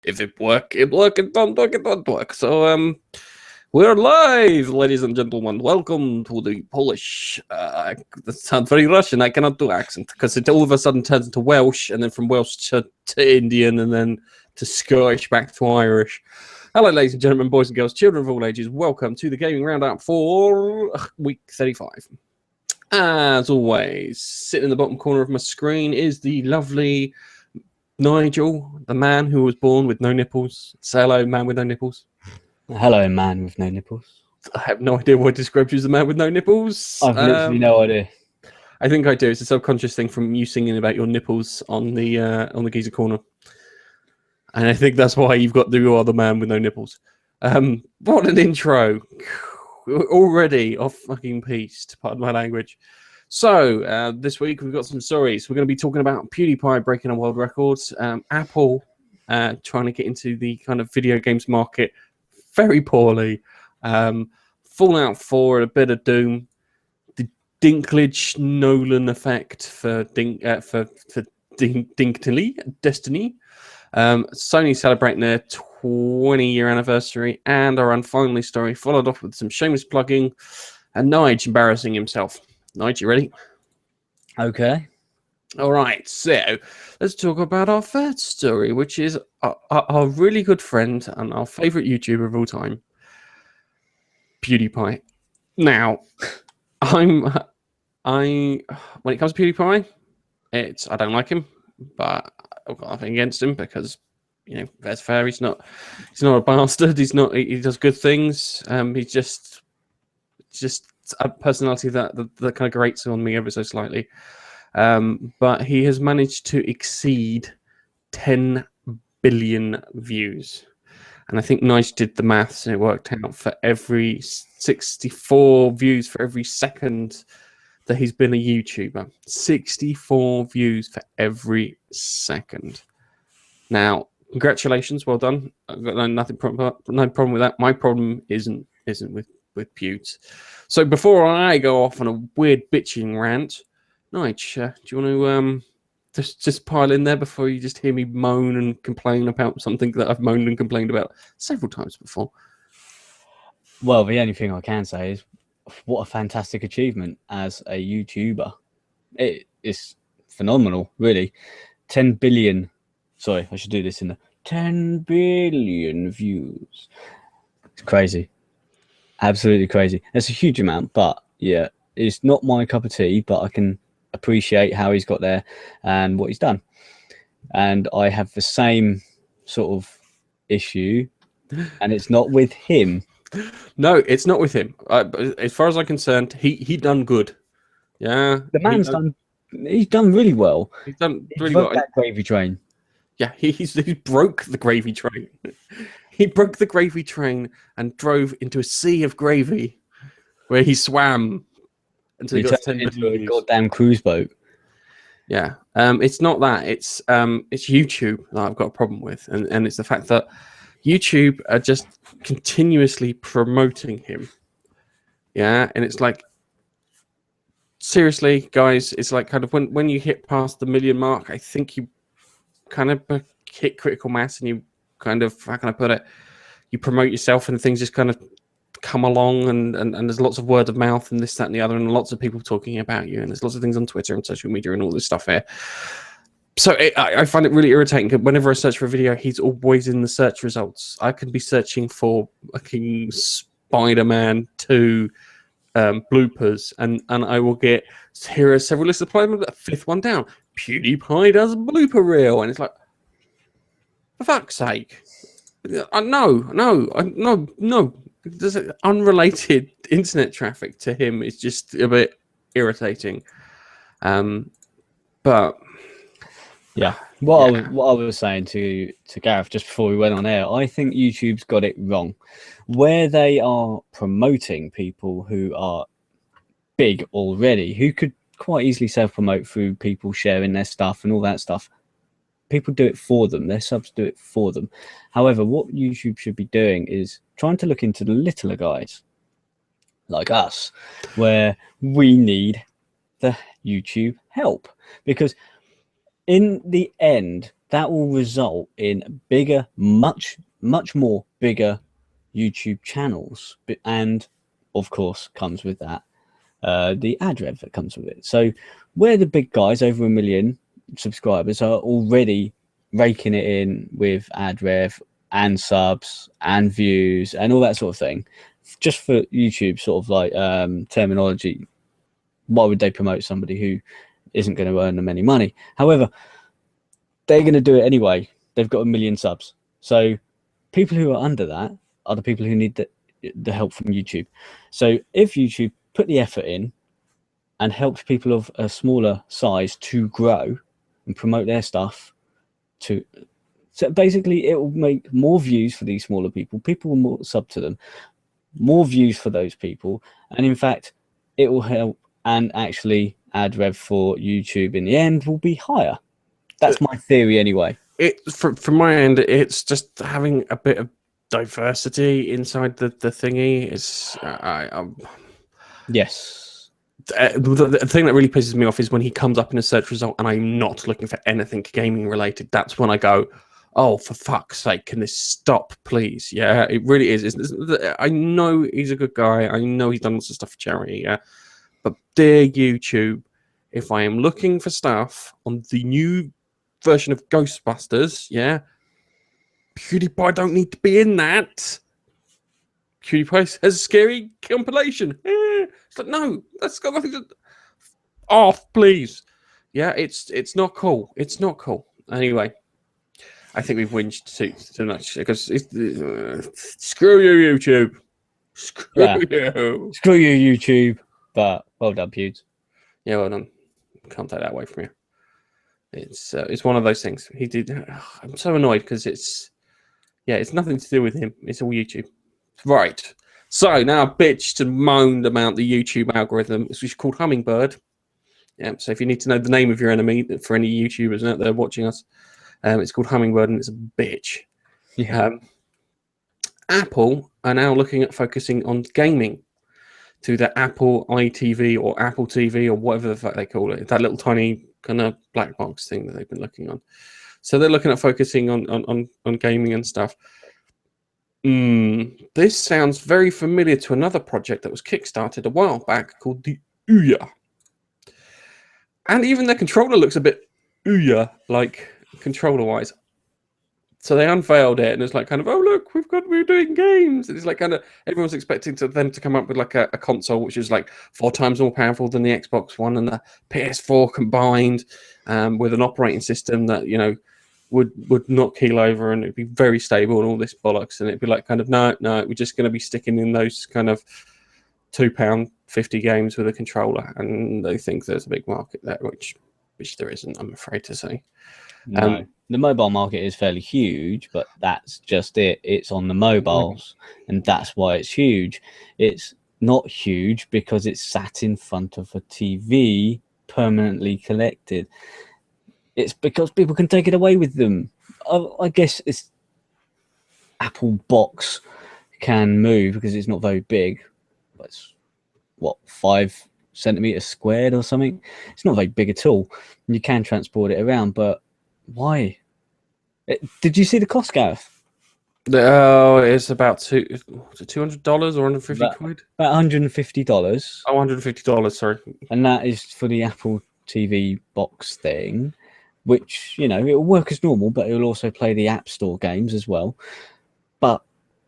If it work, it work. It don't work, it don't work. So we're live, ladies and gentlemen. Welcome to the Polish. That sounds very Russian. I cannot do accent because it all of a sudden turns into Welsh, and then from Welsh to Indian, and then to Scottish, back to Irish. Hello, ladies and gentlemen, boys and girls, children of all ages. Welcome to the Gaming Roundup for week 35. As always, sitting in the bottom corner of my screen is the lovely Nigel, the man who was born with no nipples. Say hello, man with no nipples. Hello, man with no nipples. I have no idea what describes you as the man with no nipples. I've literally no idea. I think I do. It's a subconscious thing from you singing about your nipples on the geezer corner, and I think that's why you are the man with no nipples. What an intro! Already off fucking pieced. Pardon my language. So this week we've got some stories. We're going to be talking about PewDiePie breaking a world record, Apple trying to get into the kind of video games market very poorly, Fallout 4, a bit of Doom, the Dinklage Nolan effect for Destiny, Sony celebrating their 20-year anniversary, and our unfinally story followed off with some shameless plugging and Nige embarrassing himself. Nige, you ready? Okay. All right, so let's talk about our first story, which is our really good friend and our favorite YouTuber of all time, PewDiePie. Now, when it comes to PewDiePie, I don't like him, but I've got nothing against him because, you know, that's fair. He's not a bastard. He does good things. He's just a personality that kind of grates on me ever so slightly. But he has managed to exceed 10 billion views. And I think Nice did the maths, and it worked out for every 64 views for every second that he's been a YouTuber. 64 views for every second. Now, congratulations, well done. I've got no problem with that. My problem isn't with Pewds. So before I go off on a weird bitching rant, Nige, do you want to just pile in there before you just hear me moan and complain about something that I've moaned and complained about several times before? Well, the only thing I can say is what a fantastic achievement as a YouTuber. It is phenomenal, really. 10 billion. Sorry, I should do this in the 10 billion views. It's crazy. Absolutely crazy. It's a huge amount, but yeah, it's not my cup of tea, but I can appreciate how he's got there and what he's done. And I have the same sort of issue, and it's not with him. No, it's not with him. As far as I'm concerned, he done good. Yeah, the man's he's done really well. He's done really well. That gravy train. Yeah, he broke the gravy train. He broke the gravy train and drove into a sea of gravy, where he swam until he got 10 into a goddamn cruise boat. Yeah, it's not that. It's YouTube that I've got a problem with, and it's the fact that YouTube are just continuously promoting him. Yeah, and it's like, seriously, guys, it's like kind of when you hit past the million mark, I think you kind of hit critical mass, and you kind of, how can I put it? You promote yourself, and things just kind of come along, and there's lots of word of mouth and this, that, and the other, and lots of people talking about you, and there's lots of things on Twitter and social media and all this stuff here. So I find it really irritating because whenever I search for a video, he's always in the search results. I could be searching for fucking Spider-Man 2 bloopers, and I will get, here are several lists of deployment, a fifth one down. PewDiePie does blooper reel, and it's like, for fuck's sake. No. There's unrelated internet traffic to him. It's just a bit irritating. But yeah, what I was saying to Gareth just before we went on air, I think YouTube's got it wrong, where they are promoting people who are big already, who could quite easily self-promote through people sharing their stuff and all that stuff. People do it for them. Their subs do it for them. However, what YouTube should be doing is trying to look into the littler guys like us, where we need the YouTube help. Because in the end, that will result in bigger, much more bigger YouTube channels, and of course comes with that the ad rev that comes with it. So where the big guys over 1 million subscribers are already raking it in with ad rev and subs and views and all that sort of thing, just for YouTube sort of like terminology, why would they promote somebody who isn't going to earn them any money? However, they're going to do it anyway. They've got 1 million subs. So people who are under that are the people who need the help from YouTube. So if YouTube put the effort in and helped people of a smaller size to grow and promote their stuff, so basically it will make more views for these smaller people. People will more sub to them, more views for those people, and in fact it will help, and actually ad rev for YouTube in the end will be higher. That's my theory anyway. From my end, it's just having a bit of diversity inside the thingy. Is yes. The thing that really pisses me off is when he comes up in a search result and I'm not looking for anything gaming related. That's when I go, oh, for fuck's sake, can this stop, please? Yeah, it really is. I know he's a good guy. I know he's done lots of stuff for charity, yeah. But dear YouTube, if I am looking for stuff on the new version of Ghostbusters, yeah, PewDiePie don't need to be in that. PewDiePie has a scary compilation. It's like, no, that's got nothing to... Off, please. Yeah, it's not cool. It's not cool. Anyway, I think we've whinged too much because screw you, YouTube. Screw you. Screw you, YouTube. But well done, Pewds. Yeah, well done. Can't take that away from you. It's one of those things. He did. I'm so annoyed because it's nothing to do with him. It's all YouTube. Right. So now I've bitched and moaned about the YouTube algorithm, which is called Hummingbird. Yeah. So if you need to know the name of your enemy for any YouTubers out there watching us, it's called Hummingbird and it's a bitch. Yeah. Apple are now looking at focusing on gaming to the Apple iTV or Apple TV or whatever the fuck they call it. That little tiny kind of black box thing that they've been looking on. So they're looking at focusing on gaming and stuff. This sounds very familiar to another project that was kickstarted a while back called the Ouya. And even the controller looks a bit Ouya like controller-wise. So they unveiled it and it's like kind of, oh look, we're doing games. And it's like kind of everyone's expecting them to come up with like a console which is like 4 times more powerful than the Xbox One and the PS4 combined, with an operating system that, you know, would not keel over and it'd be very stable and all this bollocks. And it'd be like kind of no, we're just going to be sticking in those kind of £2.50 games with a controller. And they think there's a big market there, which there isn't, I'm afraid to say. No. The mobile market is fairly huge, but that's just it. It's on the mobiles, and that's why it's huge. It's not huge because it's sat in front of a TV permanently collected. It's because people can take it away with them. I guess it's Apple box can move because it's not very big. But it's what, 5 centimeters squared or something. It's not very big at all. You can transport it around, but why? Did you see the cost, Gareth? Oh, it's about $200 or 150 quid. About $150. Oh, $150. Sorry. And that is for the Apple TV box thing, which, you know, it will work as normal, but it will also play the App Store games as well. But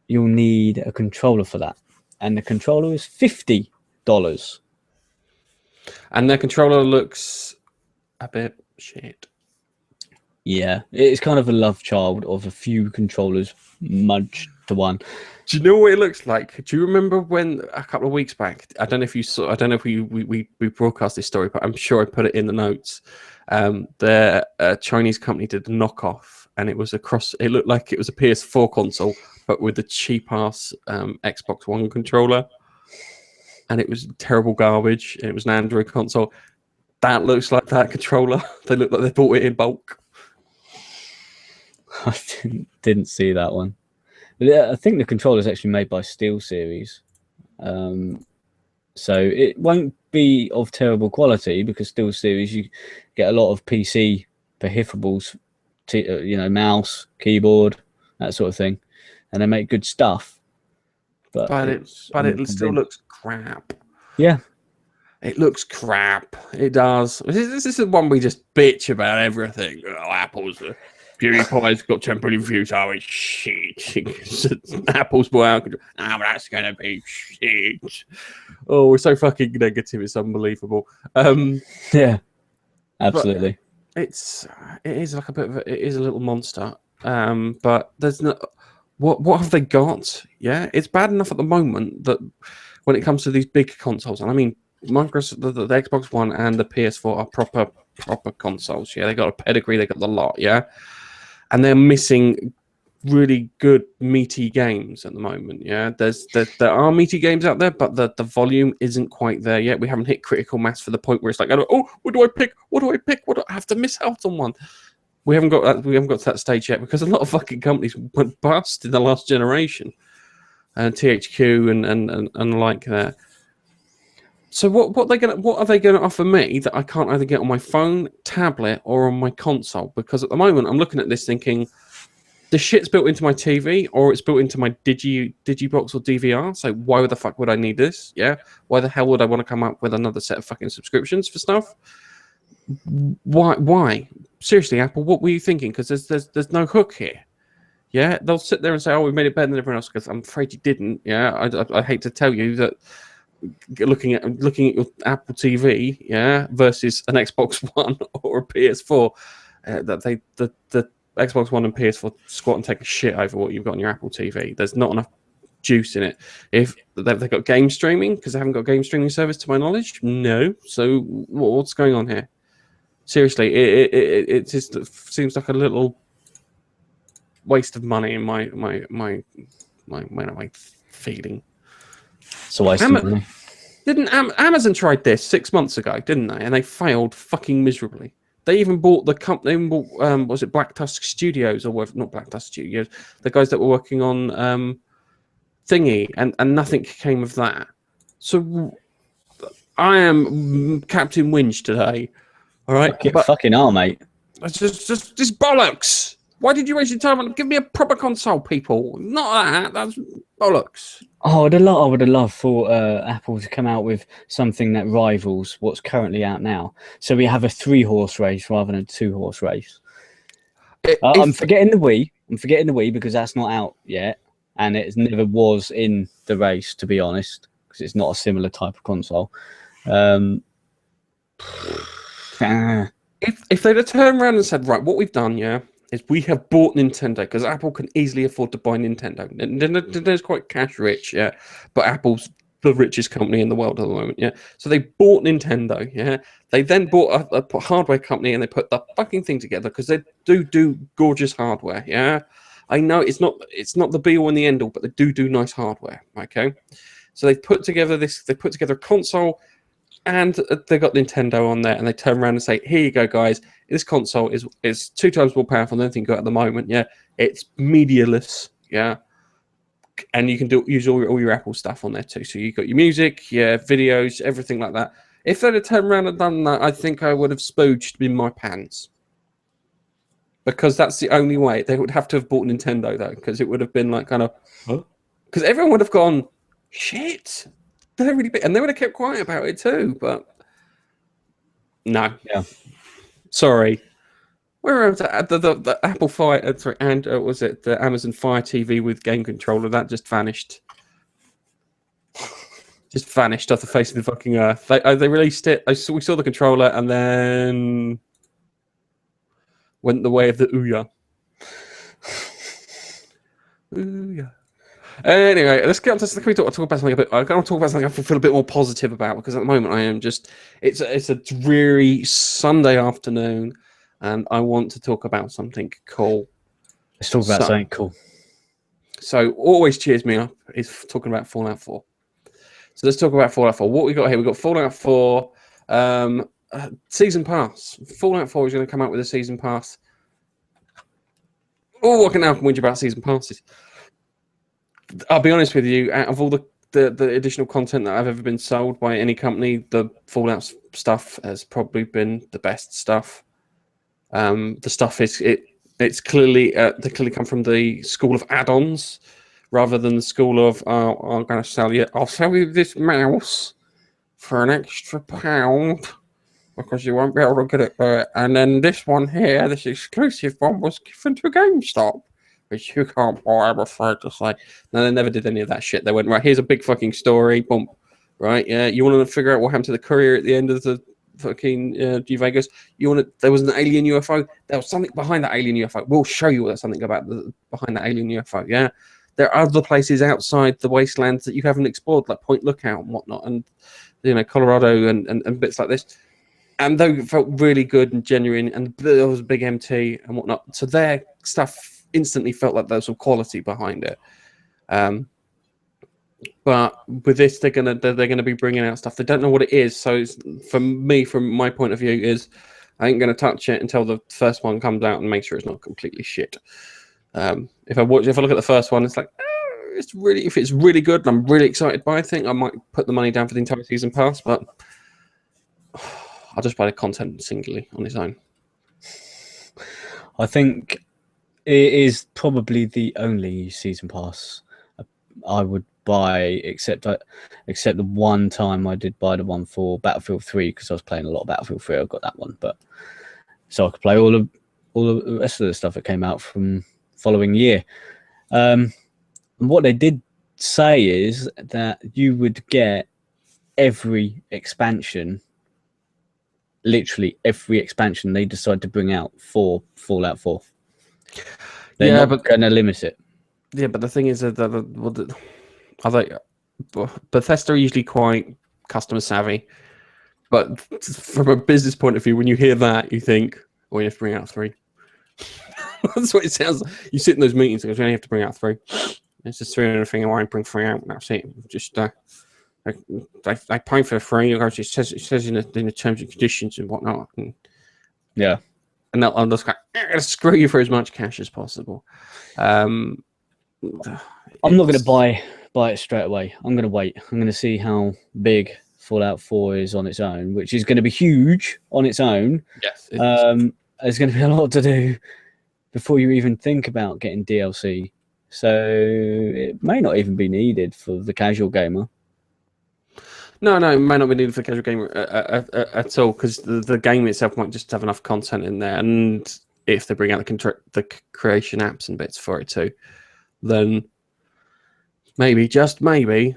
you'll need a controller for that, and the controller is $50. And the controller looks a bit shit. Yeah, it's kind of a love child of a few controllers merged to one. Do you know what it looks like? Do you remember when a couple of weeks back? I don't know if you saw. I don't know if we broadcast this story, but I'm sure I put it in the notes. The Chinese company did a knockoff, and it was across. It looked like it was a PS4 console, but with the cheap ass Xbox One controller, and it was terrible garbage. And it was an Android console. That looks like that controller. They look like they bought it in bulk. I didn't see that one. But I think the controller is actually made by SteelSeries. So it won't be of terrible quality because SteelSeries, you get a lot of PC peripherals, mouse, keyboard, that sort of thing, and they make good stuff. But it still looks crap. Yeah. It looks crap. It does. This is the one we just bitch about everything. Oh, Apple's PewDiePie's got 10 billion views. Oh, it's shit. Apple's more out. Oh, that's gonna be shit. Oh, we're so fucking negative. It's unbelievable. Yeah, absolutely. It is like it is a little monster. But there's no. What have they got? Yeah, it's bad enough at the moment that when it comes to these big consoles, and I mean, Microsoft, the Xbox One and the PS4 are proper consoles. Yeah, they got a pedigree, they got the lot. Yeah, and they're missing really good meaty games at the moment. Yeah, there are meaty games out there, but the volume isn't quite there yet. We haven't hit critical mass for the point where it's like, oh, what do I pick? What do I pick? What do I have to miss out on one? We haven't got that. We haven't got to that stage yet because a lot of fucking companies went bust in the last generation, and THQ and like that. So what are they gonna offer me that I can't either get on my phone, tablet, or on my console? Because at the moment I'm looking at this thinking, the shit's built into my TV or it's built into my Digibox or DVR. So why the fuck would I need this? Yeah, why the hell would I want to come up with another set of fucking subscriptions for stuff? Why? Seriously, Apple, what were you thinking? Because there's no hook here. Yeah, they'll sit there and say, "Oh, we made it better than everyone else." Because I'm afraid you didn't. Yeah, I hate to tell you that. Looking at your Apple TV, yeah, versus an Xbox One or a PS4, that the Xbox One and PS4 squat and take a shit over what you've got on your Apple TV. There's not enough juice in it. If they've got game streaming, because they haven't got a game streaming service to my knowledge, no. So what's going on here? Seriously, it just seems like a little waste of money in my feeling. So I see. Didn't Amazon tried this 6 months ago, didn't they? And they failed fucking miserably. They even bought the company. Was it Black Tusk Studios or not Black Tusk Studios? The guys that were working on Thingy, and nothing came of that. So I am Captain Winch today. All right, fucking hell, mate. It's just bollocks. Why did you waste your time on? Give me a proper console, people. Not that. That's bollocks. Oh, I would have loved for Apple to come out with something that rivals what's currently out now. So we have a 3-horse race rather than a 2-horse race. I'm forgetting the Wii. I'm forgetting the Wii because that's not out yet, and it never was in the race, to be honest, because it's not a similar type of console. If they'd have turned around and said, right, what we've done, yeah, is we have bought Nintendo, because Apple can easily afford to buy Nintendo. Nintendo's quite cash rich, yeah, but Apple's the richest company in the world at the moment, yeah. So they bought Nintendo, yeah. They then bought a hardware company and they put the fucking thing together because they do gorgeous hardware, yeah. I know it's not the be all and the end all, but they do nice hardware, okay. So they put together a console. And they got Nintendo on there, and they turn around and say, "Here you go, guys. This console is 2 times more powerful than anything you got at the moment. Yeah, it's medialess. Yeah, and you can use all your Apple stuff on there too. So you got your music, yeah, videos, everything like that. If they'd have turned around and done that, I think I would have spooged in my pants, because that's the only way. They would have to have bought Nintendo though, because it would have been like kind of, because everyone would have gone, shit. They're really big, and they would have kept quiet about it too. But no, yeah, sorry. Where was the Apple Fire? Sorry, and was it the Amazon Fire TV with game controller? That just vanished. Just vanished off the face of the fucking earth. They released it. We saw the controller, and then went the way of the Ouya. Ouya. Anyway, let's get on to. Can we talk about something a bit? I want to talk about something I feel a bit more positive about, because at the moment I am just. It's a dreary Sunday afternoon, and I want to talk about something cool. Let's talk about something cool. So, always cheers me up is talking about Fallout 4. So let's talk about Fallout 4. What we got here? We got Fallout 4 season pass. Fallout 4 is going to come out with a season pass. Oh, I can now whinge about season passes. I'll be honest with you, out of all the additional content that I've ever been sold by any company, the Fallout stuff has probably been the best stuff. The stuff it's clearly they clearly come from the school of add-ons rather than the school of I'm going to sell you. I'll sell you this mouse for an extra £1 because you won't be able to get it there. And then this one here, this exclusive one, was given to GameStop, which you can't buy, I'm afraid to say. No, they never did any of that shit. They went, right, here's a big fucking story, boom. Right, yeah, you want to figure out what happened to the courier at the end of the fucking G Vegas? There was an alien UFO. There was something behind that alien UFO. We'll show you there's something about behind that alien UFO, yeah? There are other places outside the wastelands that you haven't explored, like Point Lookout and whatnot, and, Colorado and bits like this. And they felt really good and genuine, and there was a big MT and whatnot. So their stuff instantly felt like there was some quality behind it. But with this, they're gonna be bringing out stuff. They don't know what it is. So for me, from my point of view, is I ain't gonna touch it until the first one comes out and make sure it's not completely shit. If I look at the first one, it's like if it's really good and I'm really excited by it, I think I might put the money down for the entire season pass. But I'll just buy the content singly on its own. I think it is probably the only season pass I would buy, except the one time I did buy the one for Battlefield 3 because I was playing a lot of Battlefield 3. I got that one, but so I could play all of the rest of the stuff that came out from following year. And what they did say is that you would get every expansion. Literally every expansion they decide to bring out for Fallout 4. They're not going to limit it. Yeah, but the thing is that Bethesda are usually quite customer savvy, but from a business point of view, when you hear that, you think, "Oh, you have to bring out 3." That's what it sounds like. You sit in those meetings and go, "You only have to bring out 3. It's just 3 and everything. I won't bring 3 out. That's it. Just I pay for 3. It says in the terms and conditions and whatnot." And, yeah, and I'm just going screw you for as much cash as possible. I'm not going to buy it straight away. I'm going to wait. I'm going to see how big Fallout 4 is on its own, which is going to be huge on its own. Yes. There's going to be a lot to do before you even think about getting DLC. So it may not even be needed for the casual gamer. No, it may not be needed for casual gamer at all, because the game itself might just have enough content in there. And if they bring out the creation apps and bits for it too, then maybe, just maybe,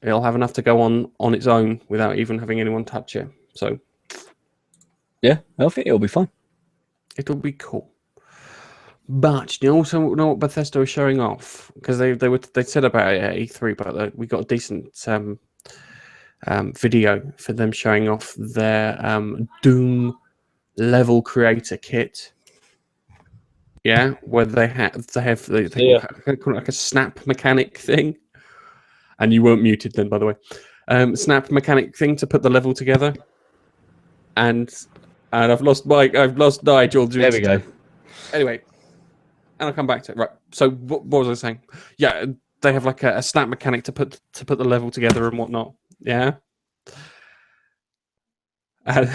it'll have enough to go on its own without even having anyone touch it. So, yeah, I think it'll be fun. It'll be cool. But you also know what Bethesda was showing off, because they said about it at E3, but we got a decent video for them showing off their Doom level creator kit. Yeah, where they have like a snap mechanic thing, and you weren't muted then, by the way. Snap mechanic thing to put the level together, and I've lost Nigel. There we go. Anyway, and I'll come back to it. Right. So what was I saying? Yeah, they have like a snap mechanic to put the level together and whatnot. Yeah. And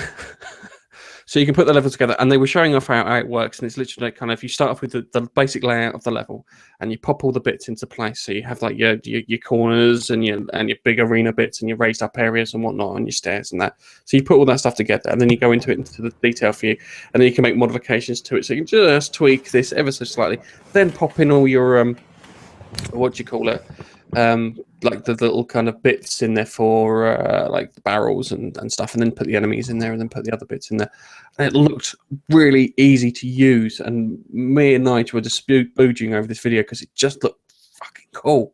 so you can put the level together, and they were showing off how it works. And it's literally like kind of, you start off with the basic layout of the level, and you pop all the bits into place. So you have like your corners and your big arena bits and your raised up areas and whatnot, and your stairs and that. So you put all that stuff together, and then you go into the detail view, and then you can make modifications to it. So you can just tweak this ever so slightly, then pop in all your what do you call it? Like the little kind of bits in there for like the barrels and stuff, and then put the enemies in there, and then put the other bits in there. And it looked really easy to use, and me and Nigel were just booging over this video because it just looked fucking cool.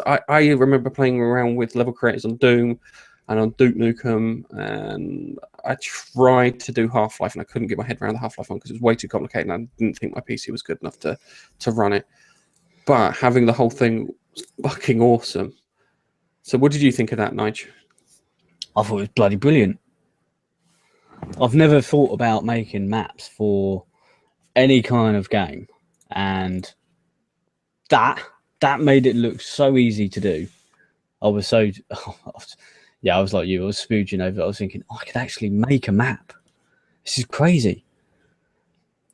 I remember playing around with level creators on Doom and on Duke Nukem, and I tried to do Half-Life, and I couldn't get my head around the Half-Life one because it was way too complicated, and I didn't think my PC was good enough to run it. But having the whole thing was fucking awesome. So what did you think of that, Nige? I thought it was bloody brilliant. I've never thought about making maps for any kind of game, and that made it look so easy to do. I was so yeah, I was like you. I was spooging over it. I was thinking, I could actually make a map. This is crazy.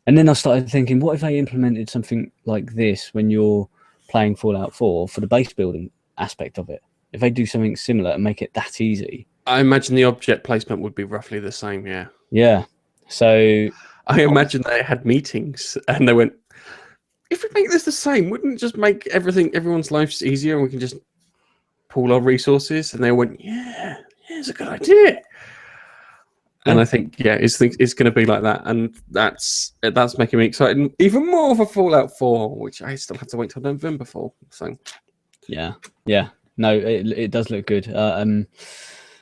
And then I started thinking, what if they implemented something like this when you're playing Fallout 4 for the base building aspect of it? If they do something similar and make it that easy. I imagine the object placement would be roughly the same, yeah. Yeah. So I imagine they had meetings and they went, if we make this the same, wouldn't it just make everyone's lives easier and we can just pool our resources? And they went, yeah, it's a good idea. And I think, yeah, it's going to be like that. And that's making me excited even more for Fallout 4, which I still have to wait till November for. So, yeah. No, it does look good.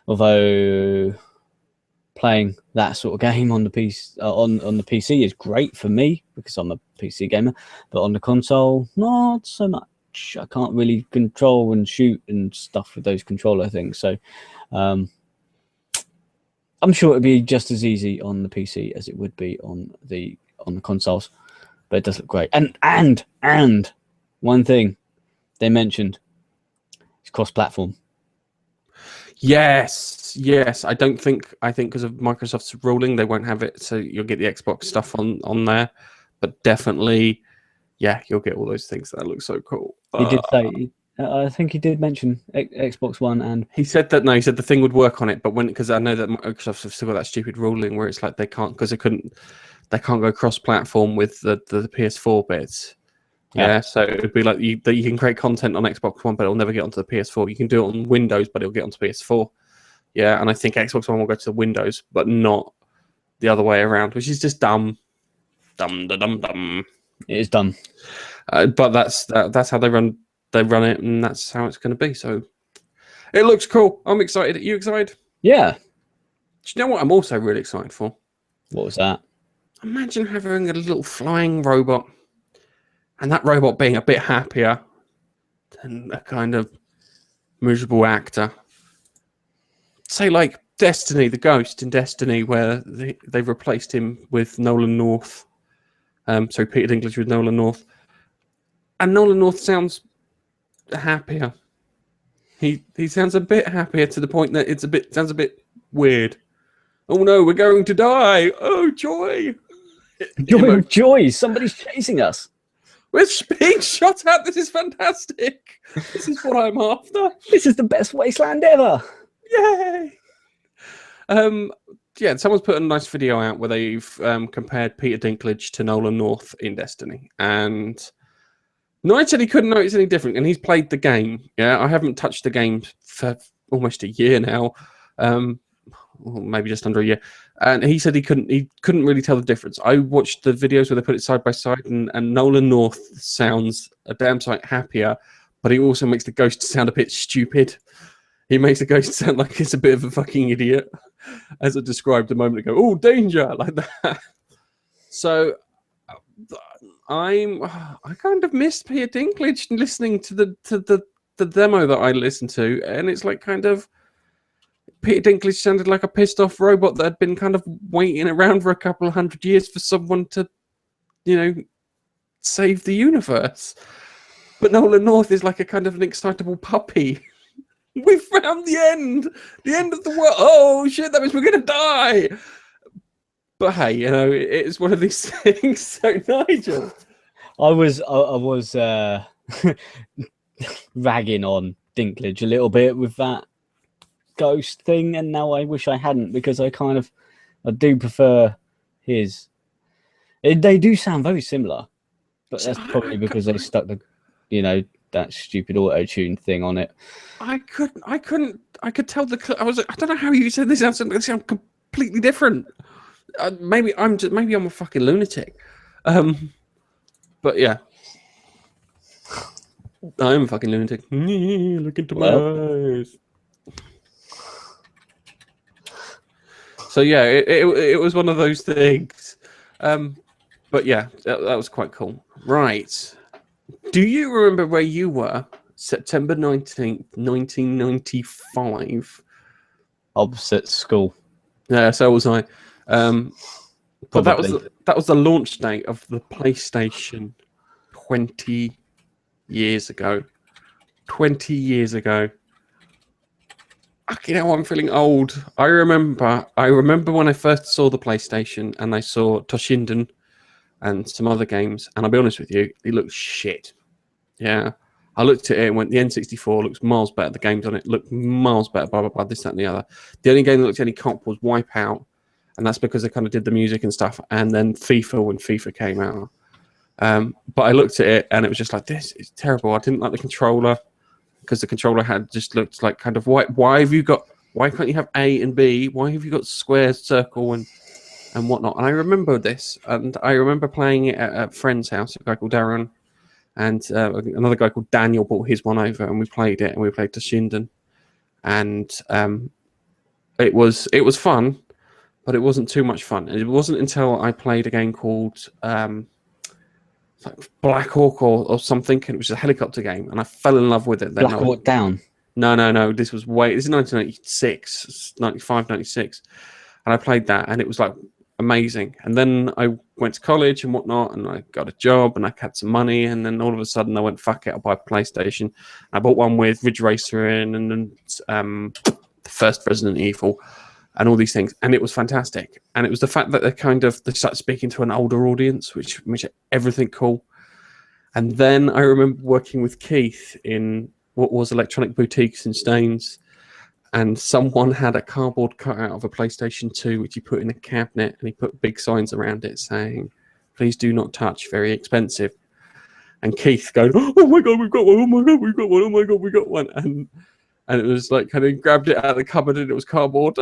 Although playing that sort of game on the PC on the PC is great for me because I'm a PC gamer, but on the console, not so much. I can't really control and shoot and stuff with those controller things. So, I'm sure it'd be just as easy on the PC as it would be on the consoles. But it does look great. And one thing they mentioned is cross-platform. Yes. I think because of Microsoft's ruling, they won't have it, so you'll get the Xbox stuff on there. But definitely, yeah, you'll get all those things. That looks so cool. He did say, I think he did mention Xbox One, and he said that he said the thing would work on it, but because I know that Microsoft have still got that stupid ruling where it's like they can't go cross-platform with the PS4 bits. Yeah, so it'd be like you can create content on Xbox One, but it'll never get onto the PS4. You can do it on Windows, but it'll get onto PS4. Yeah, and I think Xbox One will go to the Windows, but not the other way around, which is just dumb. Dumb. It is dumb. But that's how they run it, and that's how it's going to be. So it looks cool. I'm excited. Are you excited? Yeah. Do you know what I'm also really excited for? What was that? Imagine having a little flying robot, and that robot being a bit happier than a kind of miserable actor. Say like Destiny, the ghost in Destiny, where they've replaced him with Nolan North. So Peter Dinklage with Nolan North. And Nolan North sounds happier. He sounds a bit happier to the point that sounds a bit weird. Oh no, we're going to die! Oh joy! Joy! Somebody's chasing us. We're being shot at. This is fantastic. This is what I'm after. This is the best wasteland ever. Yay! Yeah, someone's put a nice video out where they've compared Peter Dinklage to Nolan North in Destiny, and Knight said he couldn't notice any different, and he's played the game. Yeah, I haven't touched the game for almost a year now, or maybe just under a year, and he said he couldn't really tell the difference. I watched the videos where they put it side by side, and Nolan North sounds a damn sight happier, but he also makes the ghost sound a bit stupid. He makes the ghost sound like he's a bit of a fucking idiot, as I described a moment ago. Oh, danger, like that. So I kind of missed Peter Dinklage listening to the demo that I listened to, and it's like kind of Peter Dinklage sounded like a pissed off robot that had been kind of waiting around for a couple of 100 years for someone to, save the universe. But Nolan North is like a kind of an excitable puppy. We found the end of the world. Oh shit, that means we're gonna die. But hey, it's one of these things. So Nigel, I was ragging on Dinklage a little bit with that ghost thing, and now I wish I hadn't, because I do prefer his. They do sound very similar, but that's probably because they stuck that stupid auto-tune thing on it. I could tell I don't know how you said this. They sound completely different. Maybe I'm a fucking lunatic. But yeah, I'm a fucking lunatic. Look into my eyes. So yeah, it was one of those things. But yeah, that was quite cool. Right. Do you remember where you were September 19th, 1995? Opposite school. Yeah, so was I. But that was the launch date of the PlayStation 20 years ago. 20 years ago. Fucking hell, I'm feeling old. I remember when I first saw the PlayStation and I saw Toshinden and some other games. And I'll be honest with you, it looked shit. Yeah. I looked at it and went, the N64 looks miles better. The games on it look miles better, blah, blah, blah, this, that, and the other. The only game that looked any comp was Wipeout. And that's because they kind of did the music and stuff. And then FIFA, when FIFA came out. But I looked at it and it was just like, this is terrible. I didn't like the controller because the controller had just looked like kind of, why can't you have A and B? Why have you got square, circle, and whatnot? And I remember this. And I remember playing it at a friend's house, a guy called Darren. And another guy called Daniel brought his one over, and we played it, and we played Toshinden, and it was fun, but it wasn't too much fun. And it wasn't until I played a game called like Black Hawk or something, and it was a helicopter game, and I fell in love with it. Black Hawk Down. No. This is 1996, 95, 96, and I played that, and it was like amazing. And then I went to college and whatnot, and I got a job and I had some money, and then all of a sudden I went, fuck it, I'll buy a PlayStation. I bought one with Ridge Racer in, and then the first Resident Evil and all these things, and it was fantastic. And it was the fact that they started speaking to an older audience, which made everything cool. And then I remember working with Keith in what was Electronic Boutiques in Staines, and someone had a cardboard cutout of a PlayStation 2, which he put in a cabinet, and he put big signs around it saying, please do not touch, very expensive. And Keith going, oh my God, we've got one. Oh my God, we've got one. Oh my God, we got one. And it was like, kind of grabbed it out of the cupboard, and it was cardboard.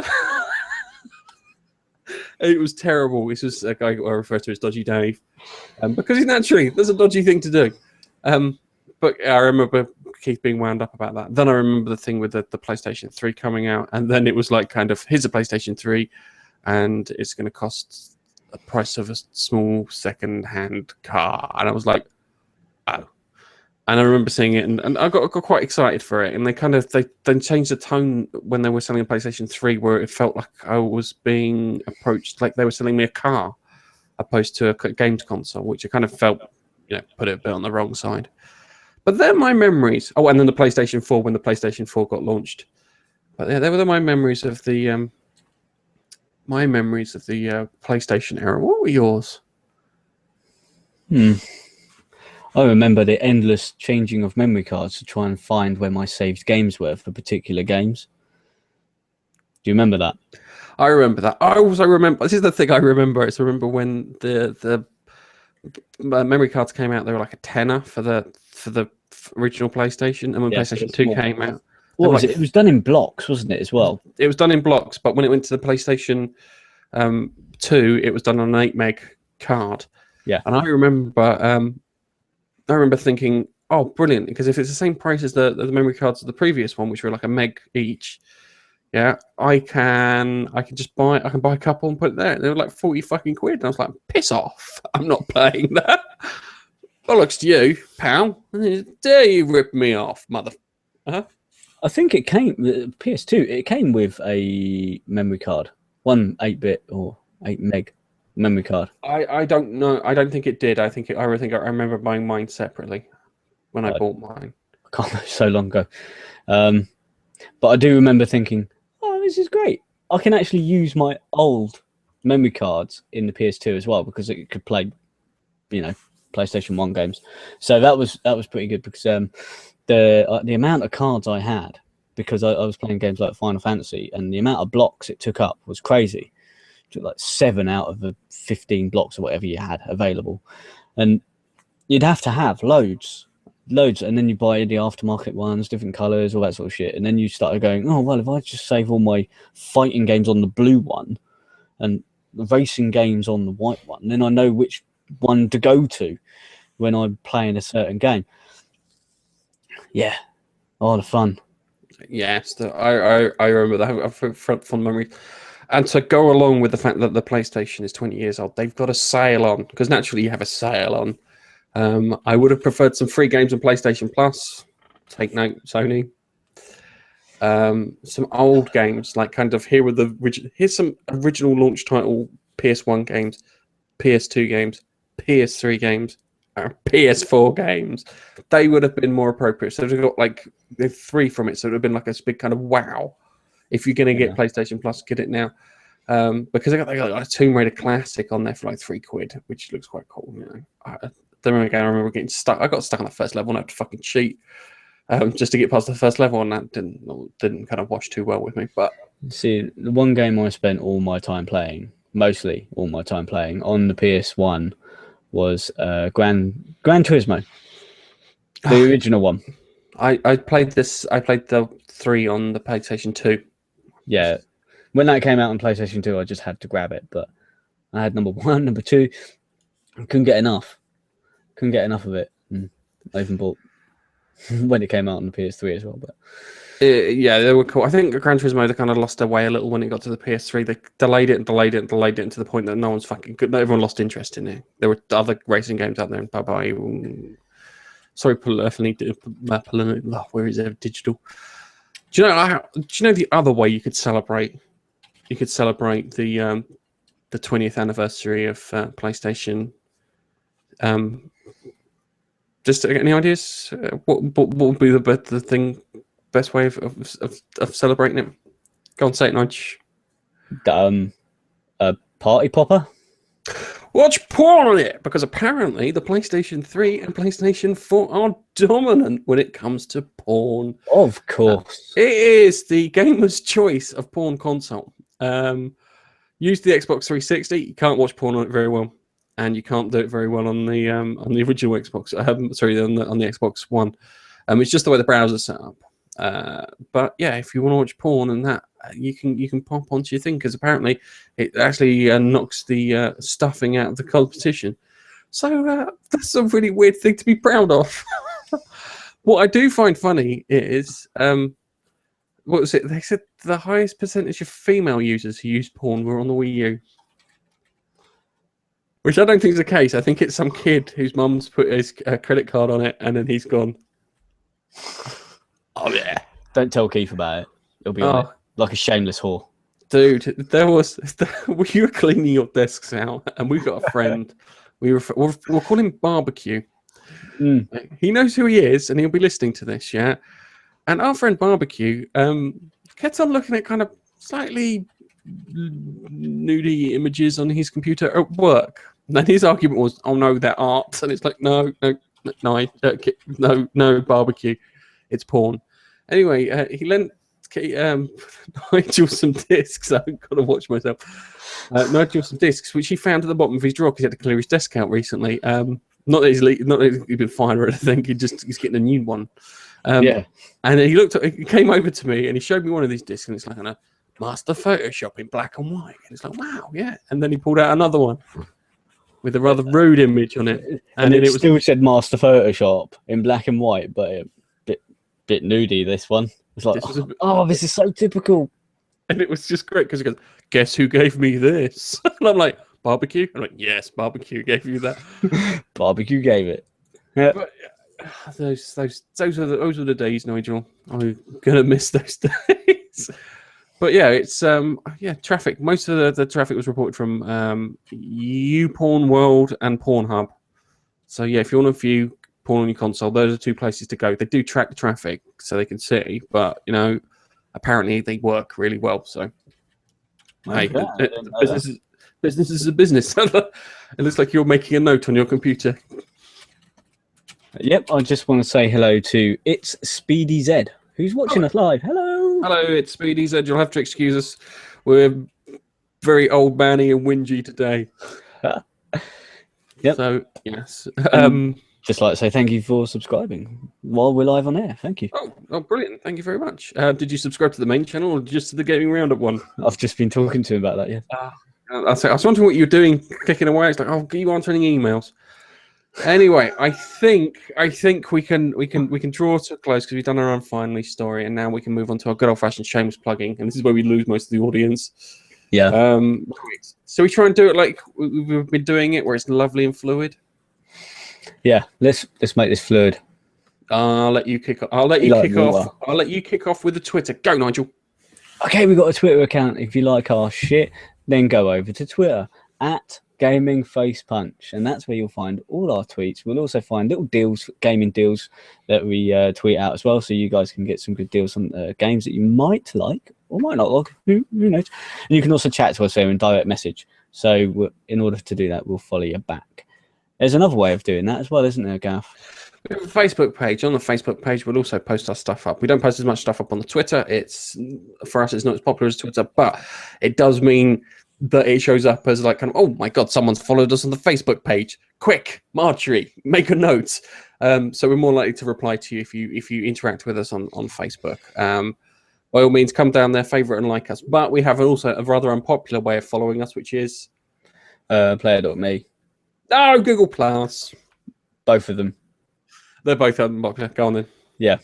It was terrible. This was a guy who I refer to as Dodgy Dave, because there's a dodgy thing to do. But I remember Keith being wound up about that. Then I remember the thing with the PlayStation 3 coming out, and then it was like kind of, here's a PlayStation 3, and it's going to cost the price of a small second-hand car. And I was like, oh. And I remember seeing it, and I got quite excited for it. And they then changed the tone when they were selling a PlayStation 3, where it felt like I was being approached like they were selling me a car, opposed to a games console, which I kind of felt, put it a bit on the wrong side. But they're my memories. Oh, and then the PlayStation 4, when the PlayStation 4 got launched. But yeah, they were my memories of the PlayStation era. What were yours? I remember the endless changing of memory cards to try and find where my saved games were for particular games. Do you remember that? I remember that. I also remember. This is the thing I remember. I remember when the memory cards came out. They were like a tenner for the original PlayStation, and when PlayStation 2 came out, what was it? It was done in blocks, wasn't it? As well. It was done in blocks, but when it went to the PlayStation 2, it was done on an 8 meg card. Yeah, and I remember thinking, oh, brilliant, because if it's the same price as the memory cards of the previous one, which were like a meg each, yeah, I can buy a couple and put it there. They were like 40 fucking quid. And I was like, piss off. I'm not paying that. Bollocks to you, pal. Dare you rip me off, mother... Huh? I think it came, the PS2, it came with a memory card. One 8-bit or 8 meg memory card. I don't know. I don't think it did. I remember buying mine separately when I bought mine. I can't remember, so long ago. But I do remember thinking, oh, this is great. I can actually use my old memory cards in the PS2 as well, because it could play, PlayStation 1 games. So that was pretty good, because the amount of cards I had, because I was playing games like Final Fantasy, and the amount of blocks it took up was crazy. It took like 7 out of the 15 blocks or whatever you had available, and you'd have to have loads, and then you buy the aftermarket ones, different colors, all that sort of shit, and then you started going, oh well, if I just save all my fighting games on the blue one and the racing games on the white one, then I know which one to go to when I'm playing a certain game. Yeah, all the fun. Yes, I remember that. I have fond memories. And to go along with the fact that the PlayStation is 20 years old, they've got a sale on, because naturally you have a sale on. I would have preferred some free games on PlayStation Plus. Take note, Sony. Some old games, like kind of here's some original launch title PS1 games, PS2 games, PS3 games, PS4 games. They would have been more appropriate. So they've got like 3 from it, so it would have been like a big kind of wow. If you're going to get PlayStation Plus, get it now. Because they got like a Tomb Raider Classic on there for like £3, which looks quite cool. You know, I remember getting stuck. I got stuck on the first level and I had to fucking cheat just to get past the first level, and that didn't kind of wash too well with me. But see, the one game I spent all my time playing, mostly all my time playing on the PS1, was Gran Turismo, the original one. I played this. I played the 3 on the PlayStation 2. Yeah, when that came out on PlayStation 2, I just had to grab it. But I had number 1, number 2. I couldn't get enough. Couldn't get enough of it. I even bought when it came out on the PS3 as well. But yeah, they were cool. I think Gran Turismo, they kind of lost their way a little when it got to the PS3. They delayed it and delayed it and delayed it to the point that no one's fucking good. Everyone lost interest in it. There were other racing games out there, and bye-bye. Sorry, where is it? Digital. Do you know the other way you could celebrate? You could celebrate the 20th anniversary of PlayStation. Just any ideas? What would be the best way of celebrating it? Go on, say it, Nudge. A party popper. Watch porn on it, because apparently the PlayStation 3 and PlayStation 4 are dominant when it comes to porn. Of course. It is the gamer's choice of porn console. Use the Xbox 360. You can't watch porn on it very well, and you can't do it very well on the original Xbox. Sorry, on the Xbox One. It's just the way the browser's set up. But yeah, if you want to watch porn and that, you can pop onto your thing, because apparently it actually knocks the stuffing out of the competition. So that's a really weird thing to be proud of. What I do find funny is, what was it? They said the highest percentage of female users who use porn were on the Wii U. Which I don't think is the case. I think it's some kid whose mum's put his credit card on it, and then he's gone, oh yeah. Don't tell Keith about it. He'll be on it like a shameless whore. Dude, we were cleaning your desks out, and we've got a friend. we'll call him Barbecue. He knows who he is, and he'll be listening to this, yeah? And our friend Barbecue kept on looking at kind of slightly nudie images on his computer at work. And his argument was, oh no, they're art. And it's like, no, Barbecue. It's porn. Anyway, he lent Nigel some discs. I've got to watch myself. Nigel some discs, which he found at the bottom of his drawer because he had to clear his desk out recently. Not that he's been fired or anything. He's getting a new one. Yeah. And he came over to me and he showed me one of these discs, and it's like a Master Photoshop in black and white. And it's like, wow, yeah. And then he pulled out another one with a rather rude image on it. And it still said Master Photoshop in black and white, but a bit nudie, this one. It's like, this is so typical. And it was just great because he goes, guess who gave me this? And I'm like, Barbecue? I'm like, yes, Barbecue gave you that. Barbecue gave it. Yeah. But, those were the days, Nigel. I'm gonna miss those days. But yeah, it's traffic. Most of the traffic was reported from YouPorn World and Pornhub. So yeah, if you want to view porn on your console, those are 2 places to go. They do track the traffic so they can see, but apparently they work really well. So business is a business. It looks like you're making a note on your computer. Yep, I just want to say hello to It's Speedy Z, who's watching us live. Hello. Hello, it's Speedy Z. You'll have to excuse us. We're very old manny and whingy today. Yep. So, yes. Just like to say thank you for subscribing while we're live on air. Thank you. Oh, brilliant. Thank you very much. Did you subscribe to the main channel or just to the Gaming Roundup one? I've just been talking to him about that, yeah. I was wondering what you were doing, clicking away. It's like, oh, are you answering emails? Anyway, I think we can draw to a close because we've done our own finally story, and now we can move on to our good old fashioned shameless plugging, and this is where we lose most of the audience. Yeah. So we try and do it like we've been doing it, where it's lovely and fluid. Yeah. Let's make this fluid. I'll let you kick off. I'll let you kick off with the Twitter. Go, Nigel. Okay, we've got a Twitter account. If you like our shit, then go over to Twitter @Gaming Face Punch, and that's where you'll find all our tweets. We'll also find little deals, gaming deals that we tweet out as well, so you guys can get some good deals on games that you might like or might not log. Who knows? And you can also chat to us there in direct message. So in order to do that, we'll follow you back. There's another way of doing that as well, isn't there, Gav? We have a Facebook page. On the Facebook page, we'll also post our stuff up. We don't post as much stuff up on the Twitter. For us, it's not as popular as Twitter, but it does mean that it shows up as like, kind of, oh my God, someone's followed us on the Facebook page. Quick, Marjorie, make a note. So we're more likely to reply to you if you interact with us on Facebook. By all means, come down there, favorite and like us. But we have also a rather unpopular way of following us, which is Player.me. Oh, Google Plus. Both of them. They're both unpopular. Go on then. Yeah.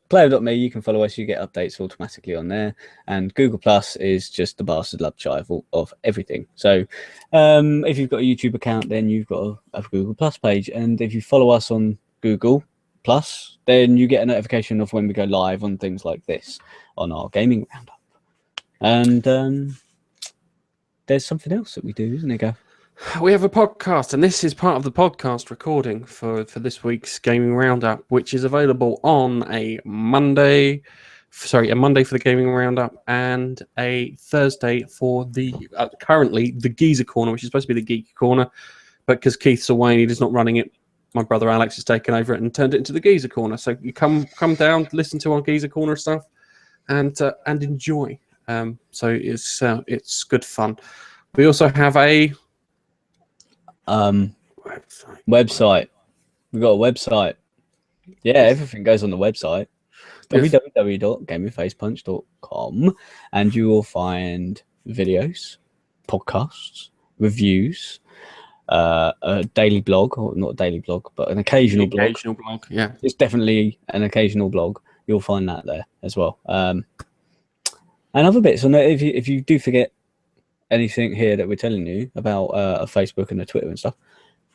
Player.me, you can follow us. You get updates automatically on there. And Google Plus is just the bastard love child of everything. So if you've got a YouTube account, then you've got a Google Plus page. And if you follow us on Google Plus, then you get a notification of when we go live on things like this on our gaming roundup. And there's something else that we do, isn't there, Gav? We have a podcast, and this is part of the podcast recording for this week's gaming roundup, which is available on a Monday for the gaming roundup and a Thursday for the currently the Geezer Corner, which is supposed to be the Geek Corner, but because Keith's away and he's not running it, my brother Alex has taken over it and turned it into the Geezer Corner. So you come down, listen to our Geezer Corner stuff, and enjoy. So it's good fun. We also have a website. We've got a website. Yeah, everything goes on the website. Yes. www.gamingfacepunch.com, and you will find videos, podcasts, reviews, a daily blog, or not a daily blog, but an occasional blog. Yeah. It's definitely an occasional blog. You'll find that there as well. And other bits. So if you do forget anything here that we're telling you about a Facebook and a Twitter and stuff,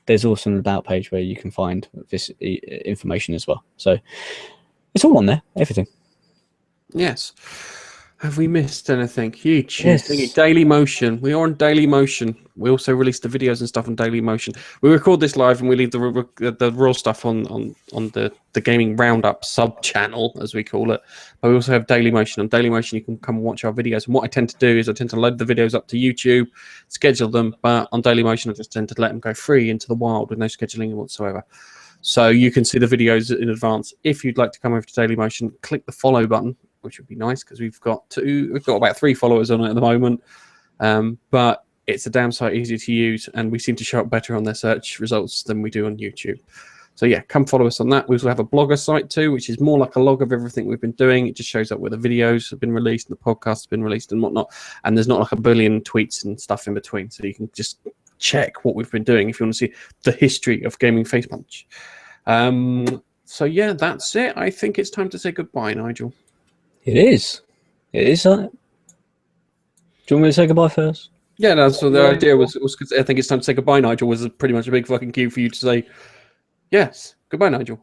there's also an about page where you can find this information as well. So it's all on there, everything. Yes. Have we missed anything? YouTube, yes. Daily Motion. We are on Daily Motion. We also release the videos and stuff on Daily Motion. We record this live and we leave the raw stuff on the gaming roundup sub channel, as we call it. But we also have Daily Motion. On Daily Motion, you can come and watch our videos. And what I tend to do is I tend to load the videos up to YouTube, schedule them. But on Daily Motion, I just tend to let them go free into the wild with no scheduling whatsoever. So you can see the videos in advance. If you'd like to come over to Daily Motion, click the follow button, which would be nice because we've got about 3 followers on it at the moment. But it's a damn sight easier to use, and we seem to show up better on their search results than we do on YouTube. So yeah, come follow us on that. We also have a blogger site too, which is more like a log of everything we've been doing. It just shows up where the videos have been released and the podcasts have been released and whatnot. And there's not like a billion tweets and stuff in between, so you can just check what we've been doing if you want to see the history of Gaming Face Punch. So yeah, that's it. I think it's time to say goodbye, Nigel. It is. Do you want me to say goodbye first? Yeah, no, so the idea was I think it's time to say goodbye, Nigel, was pretty much a big fucking cue for you to say, yes, goodbye, Nigel.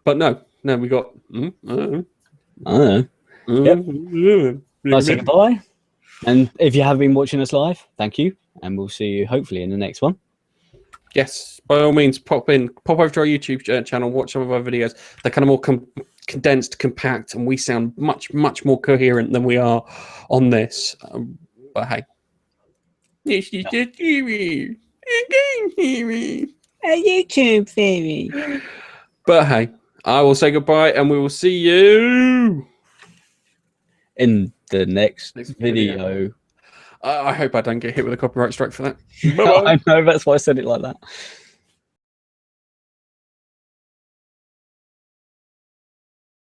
But no, we got... I don't know. Yep. I'll say goodbye. And if you have been watching us live, thank you. And we'll see you hopefully in the next one. Yes, by all means, pop over to our YouTube channel, watch some of our videos. They're kind of more condensed, compact, and we sound much, much more coherent than we are on this. But hey. This is the theory. A game theory. A YouTube theory. But hey, I will say goodbye, and we will see you in the next video. I hope I don't get hit with a copyright strike for that. I know, that's why I said it like that.